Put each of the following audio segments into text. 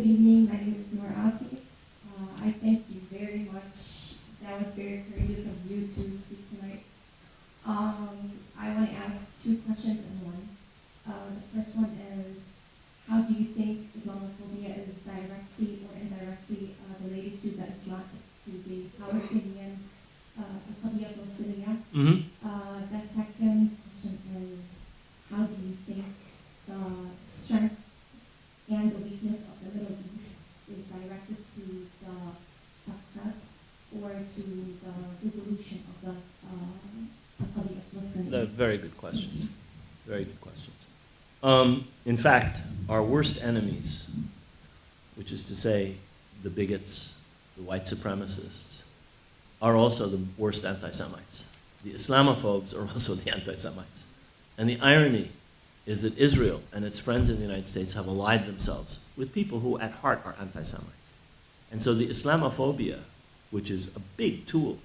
Good evening. My name is Nora Asi. I thank you very much. That was very courageous of you to speak tonight. I want to ask two questions in one. The first one is, how do you think Islamophobia is directly or indirectly related to the Palestinian Qadiyya al-Syria? The second question is, how do you think the strength and the weakness of the Middle East is directed to the success or to the resolution of the Qadiyya al-Syria? Very good questions. Very good questions. In fact, our worst enemies, which is to say the bigots, the white supremacists, are also the worst anti-Semites. The Islamophobes are also the anti-Semites. And the irony is that Israel and its friends in the United States have allied themselves with people who at heart are anti-Semites. And so the Islamophobia, which is a big tool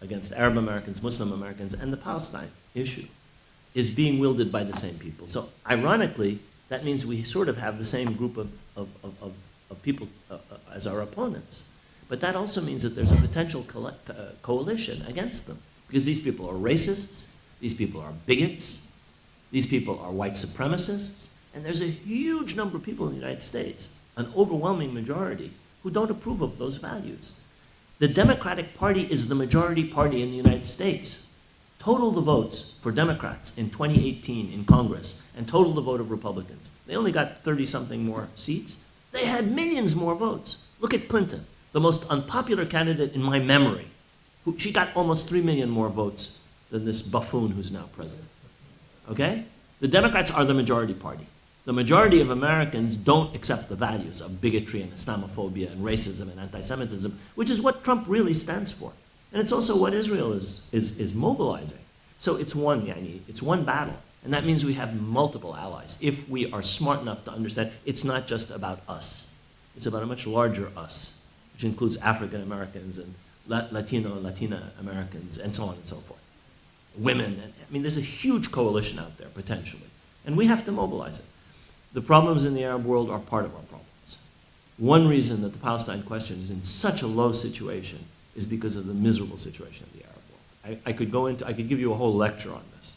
against Arab Americans, Muslim Americans, and the Palestine issue, is being wielded by the same people. So ironically, that means we sort of have the same group of people as our opponents. But that also means that there's a potential coalition against them, because these people are racists, these people are bigots, these people are white supremacists, and there's a huge number of people in the United States, an overwhelming majority, who don't approve of those values. The Democratic Party is the majority party in the United States. Total the votes for Democrats in 2018 in Congress, and total the vote of Republicans. They only got 30-something more seats. They had millions more votes. Look at Clinton, the most unpopular candidate in my memory. She got almost 3 million more votes than this buffoon who's now president. Okay? The Democrats are the majority party. The majority of Americans don't accept the values of bigotry and Islamophobia and racism and anti-Semitism, which is what Trump really stands for. And it's also what Israel is mobilizing. So it's one battle. And that means we have multiple allies if we are smart enough to understand it's not just about us. It's about a much larger us, which includes African Americans and Latina Americans and so on and so forth. Women, I mean, there's a huge coalition out there, potentially. And we have to mobilize it. The problems in the Arab world are part of our problems. One reason that the Palestine question is in such a low situation is because of the miserable situation of the Arab world. I could give you a whole lecture on this.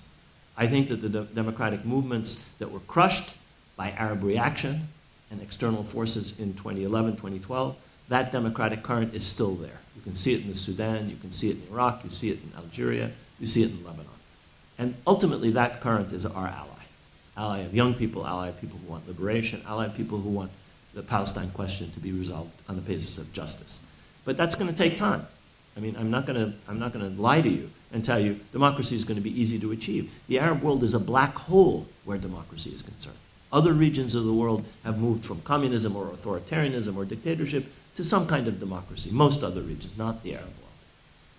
I think that the democratic movements that were crushed by Arab reaction and external forces in 2011, 2012, that democratic current is still there. You can see it in the Sudan, you can see it in Iraq, you see it in Algeria, you see it in Lebanon. And ultimately that current is our ally. Ally of young people, ally of people who want liberation, ally of people who want the Palestine question to be resolved on the basis of justice. But that's going to take time. I mean, I'm not going to lie to you and tell you democracy is going to be easy to achieve. The Arab world is a black hole where democracy is concerned. Other regions of the world have moved from communism or authoritarianism or dictatorship to some kind of democracy. Most other regions, not the Arab world.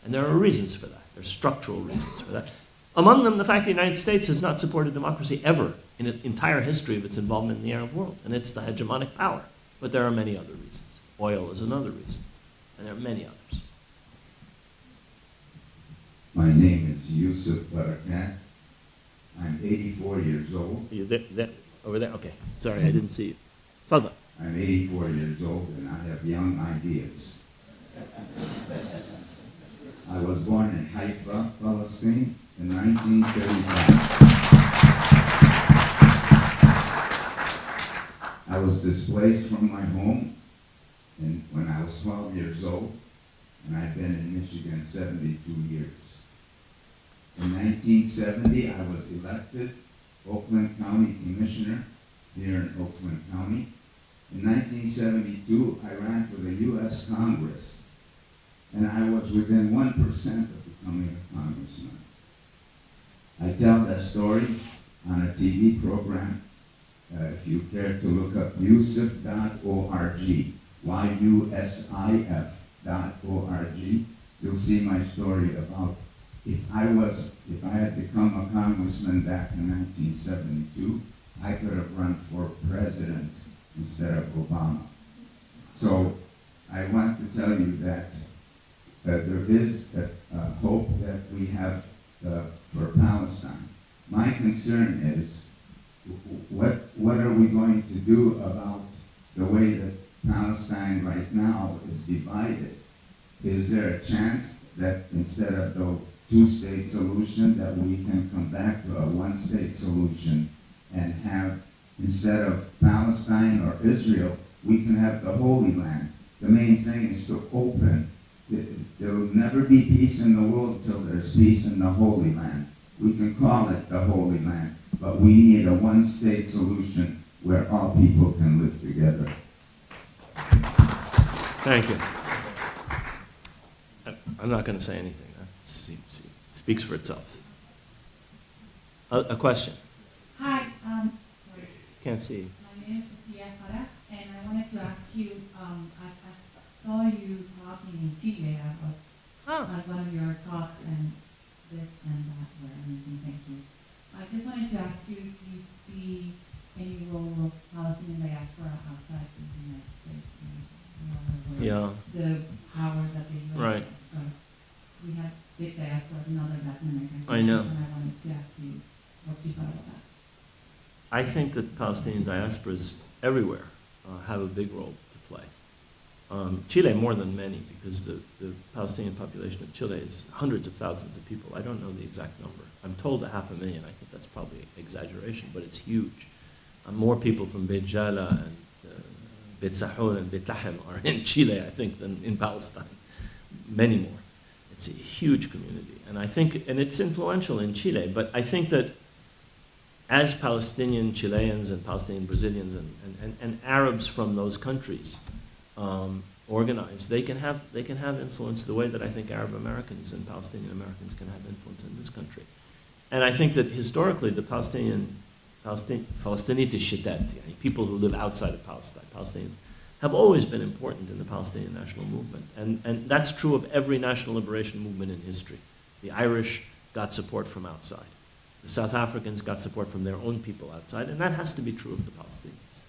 And there are reasons for that. There are structural reasons for that. Among them, the fact the United States has not supported democracy ever in the entire history of its involvement in the Arab world. And it's the hegemonic power. But there are many other reasons. Oil is another reason. And there are many others. My name is Yusuf Barakat. I'm 84 years old. Are you there? Over there? Okay. Sorry, I didn't see you. Tfadal. I'm 84 years old and I have young ideas. I was born in Haifa, Palestine in 1935. I was displaced from my home when I was 12 years old, and I've been in Michigan 72 years. In 1970, I was elected Oakland County Commissioner here in Oakland County. In 1972, I ran for the U.S. Congress, and I was within 1% of becoming a congressman. I tell that story on a TV program. If you care to look up yusuf.org, YUSIF.org, you'll see my story about if I had become a congressman back in 1972, I could have run for president instead of Obama. So I want to tell you that there is a hope that we have for Palestine. My concern is what are we going to do about the way that Palestine right now is divided. Is there a chance that instead of the two-state solution, that we can come back to a one-state solution and have, instead of Palestine or Israel, we can have the Holy Land? The main thing is to open. There will never be peace in the world till there's peace in the Holy Land. We can call it the Holy Land, but we need a one-state solution where all people can live together. Thank you. I'm not going to say anything. That speaks for itself. A question? Hi, sorry. Can't see. My name is Sophia Farah, and I wanted to ask you, I saw you talking in Chile about one of your talks and this and that were amazing, thank you. I just wanted to ask you if you see any role of Palestinian diaspora outside the United States, Yeah. the power that the U.S. Right. has. We have big diaspora in other Latin American I know. countries, and I wanted to ask you what you thought about that. I think that Palestinian diasporas everywhere have a big role to play. Chile more than many, because the Palestinian population of Chile is hundreds of thousands of people. I don't know the exact number. I'm told 500,000. I think that's probably exaggeration, but it's huge. More people from Beit Jala and Beit Sahur and Beit Lahem are in Chile, I think, than in Palestine. Many more. It's a huge community, and I think, and it's influential in Chile. But I think that as Palestinian Chileans and Palestinian Brazilians and Arabs from those countries organize, they can have influence the way that I think Arab Americans and Palestinian Americans can have influence in this country. And I think that historically the Palestinian people who live outside of Palestine, Palestinians, have always been important in the Palestinian national movement. And that's true of every national liberation movement in history. The Irish got support from outside. The South Africans got support from their own people outside, and that has to be true of the Palestinians.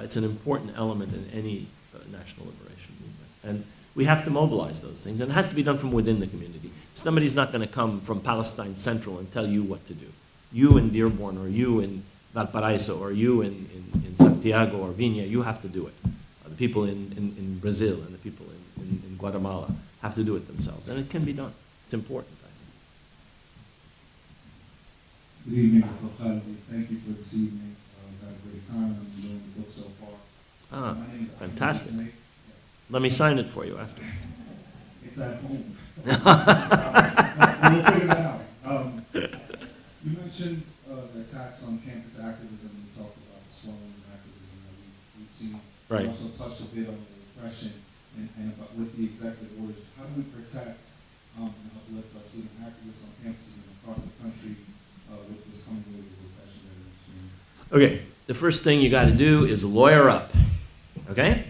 It's an important element in any national liberation movement. And we have to mobilize those things, and it has to be done from within the community. Somebody's not going to come from Palestine Central and tell you what to do. You in Dearborn, or you in Valparaiso, or you in Santiago or Viña, you have to do it. The people in Brazil and the people in Guatemala have to do it themselves, and it can be done. It's important, I think. Good evening, AlKhaldi. Thank you for this evening. We've had a great time. I'm enjoying the book so far. Ah, My name is fantastic. Ahmed. Let me sign it for you after. It's at home. We'll figure that out. You mentioned the attacks on campus activism. You talked about the slowing activism that we've seen. Right. You also touched a bit on the repression and about with the executive orders. How do we protect and uplift our student activists on campuses and across the country with this coming wave of repression that we're experiencing? Okay, the first thing you got to do is lawyer up, okay?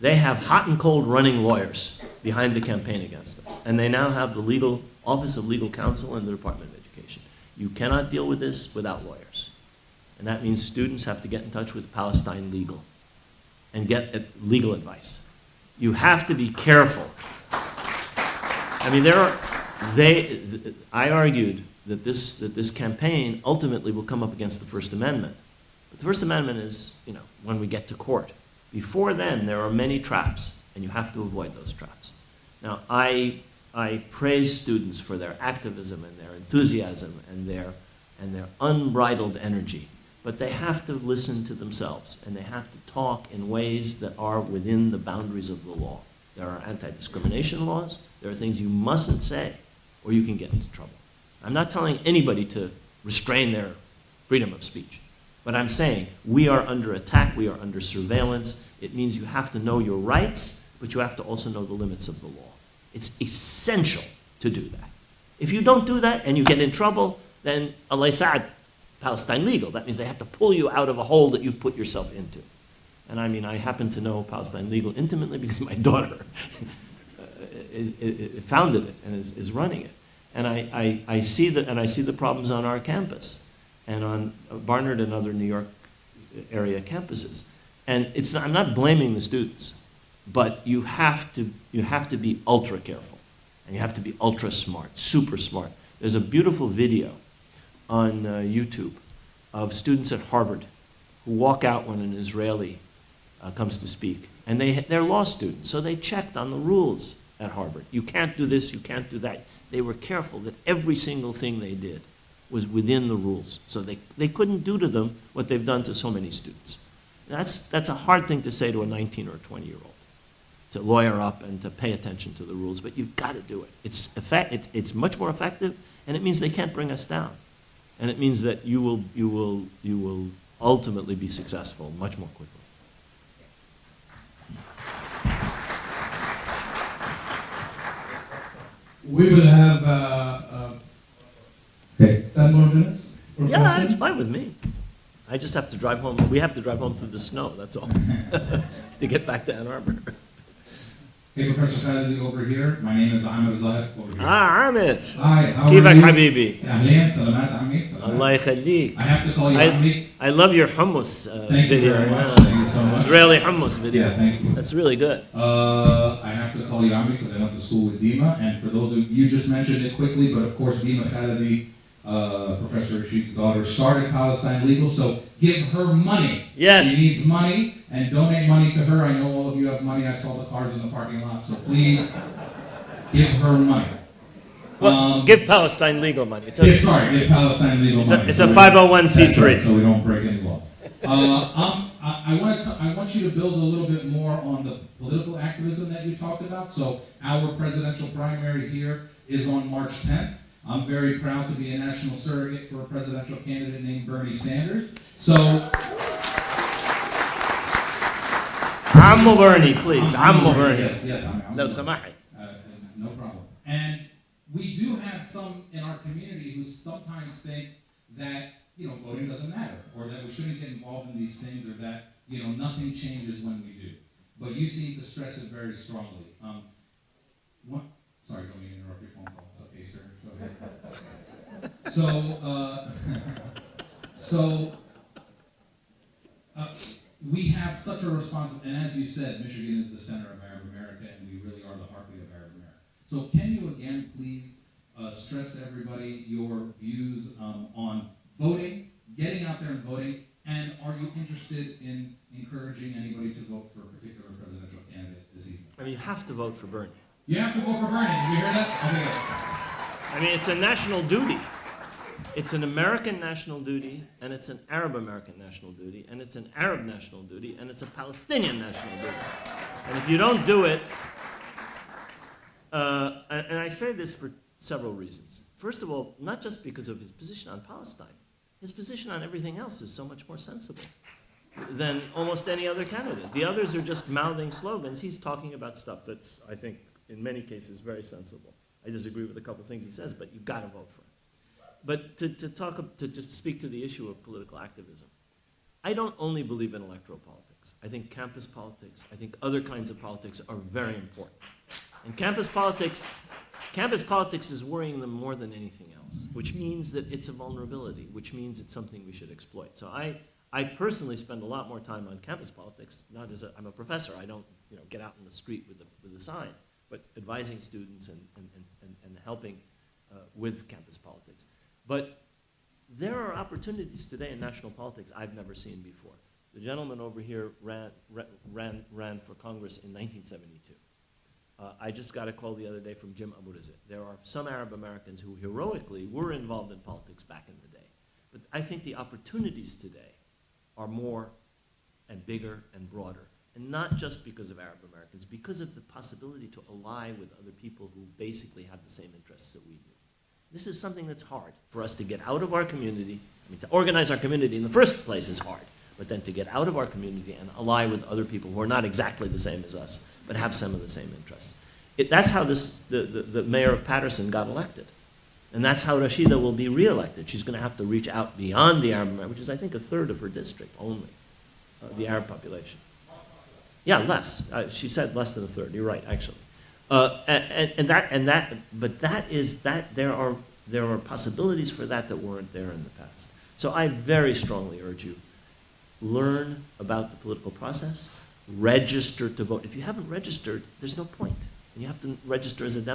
They have hot and cold running lawyers behind the campaign against us, and they now have the legal Office of Legal Counsel and the Department of Education. You cannot deal with this without lawyers, and that means students have to get in touch with Palestine Legal and get legal advice. You have to be careful. I mean, I argued that this campaign ultimately will come up against the First Amendment. But the First Amendment is, when we get to court. Before then, there are many traps, and you have to avoid those traps. Now, I praise students for their activism and their enthusiasm and their unbridled energy, but they have to listen to themselves, and they have to talk in ways that are within the boundaries of the law. There are anti-discrimination laws. There are things you mustn't say, or you can get into trouble. I'm not telling anybody to restrain their freedom of speech. But I'm saying we are under attack, we are under surveillance. It means you have to know your rights, but you have to also know the limits of the law. It's essential to do that. If you don't do that and you get in trouble, then Allah Sa'ad, Palestine Legal. That means they have to pull you out of a hole that you've put yourself into. And I mean, I happen to know Palestine Legal intimately because my daughter founded it and is running it. And I see the problems on our campus and on Barnard and other New York area campuses. And I'm not blaming the students, but you have to be ultra careful, and you have to be ultra smart, super smart. There's a beautiful video on YouTube of students at Harvard who walk out when an Israeli comes to speak, And they're law students, so they checked on the rules at Harvard. You can't do this, you can't do that. They were careful that every single thing they did was within the rules. So they couldn't do to them what they've done to so many students. That's a hard thing to say to a 19 or 20-year-old, to lawyer up and to pay attention to the rules, but you've got to do it. It's much more effective, and it means they can't bring us down. And it means that you will ultimately be successful much more quickly. We will have 10 more minutes for Yeah, questions. it's fine with me. I just have to drive home. We have to drive home through the snow, that's all, to get back to Ann Arbor. Hey, Professor Khalidi over here. My name is Ahmed Zahid over here. Ahmed. Hi, how are كيفك you? حبيبي؟ أهلين, سلامات عمي. سلامات. الله يخليك. I have to call you Ahmed. I love your hummus Thank you video. very much. Yeah. Thank you so much. Israeli hummus video. Yeah, thank you. That's really good. I have to call you Ahmed because I went to school with Dima, and for those of you just mentioned it quickly, but of course Dima Khalidi, Professor Rachid's daughter, started Palestine Legal, so give her money. Yes. She needs money, and donate money to her. I know all of you have money. I saw the cars in the parking lot, so please give her money. Well, give Palestine legal money. It's Give Palestine Legal money. It's a we- 501c3. That's right, so we don't break any laws. I want you to build a little bit more on the political activism that you talked about. So our presidential primary here is on March 10th. I'm very proud to be a national surrogate for a presidential candidate named Bernie Sanders. So, Ammo Bernie, please. Ammo Bernie. Yes, I'm لو سمحت. no problem. And we do have some in our community who sometimes think that, voting doesn't matter, or that we shouldn't get involved in these things, or that, nothing changes when we do. But you seem to stress it very strongly. Sorry, don't mean to interrupt your phone call. It's okay, sir. Go ahead. We have such a responsibility, and as you said, Michigan is the center of Arab America, and we really are the heartbeat of Arab America. So can you again, please, stress to everybody your views on voting, getting out there and voting, and are you interested in encouraging anybody to vote for a particular presidential candidate this evening? I mean, you have to vote for Bernie. You have to vote for Bernie. Did you hear that? Okay. I mean, it's a national duty. It's an American national duty, and it's an Arab American national duty, and it's an Arab national duty, and it's a Palestinian national duty. And if you don't do it, and I say this for several reasons. First of all, not just because of his position on Palestine. His position on everything else is so much more sensible than almost any other candidate. The others are just mouthing slogans. He's talking about stuff that's, I think, in many cases, very sensible. I disagree with a couple of things he says, but you've got to vote for him. But to just speak to the issue of political activism, I don't only believe in electoral politics. I think campus politics, I think other kinds of politics are very important. And campus politics is worrying them more than anything else, which means that it's a vulnerability, which means it's something we should exploit. So I personally spend a lot more time on campus politics, I'm a professor, I don't get out in the street with a sign, but advising students and helping with campus politics. But there are opportunities today in national politics I've never seen before. The gentleman over here ran for Congress in 1972. I just got a call the other day from Jim Abu Razak. There are some Arab Americans who heroically were involved in politics back in the day. But I think the opportunities today are more and bigger and broader. And not just because of Arab Americans, because of the possibility to ally with other people who basically have the same interests that we do. This is something that's hard for us to get out of our community. I mean, to organize our community in the first place is hard, but then to get out of our community and ally with other people who are not exactly the same as us, but have some of the same interests. That's how the mayor of Patterson got elected. And that's how Rashida will be reelected. She's going to have to reach out beyond the Arab American, which is, I think, a third of her district only, the Arab population. Yeah, less. She said less than a third. You're right, actually. But there are possibilities for that weren't there in the past. So I very strongly urge you, learn about the political process, register to vote. If you haven't registered, there's no point. And you have to register as a Democrat.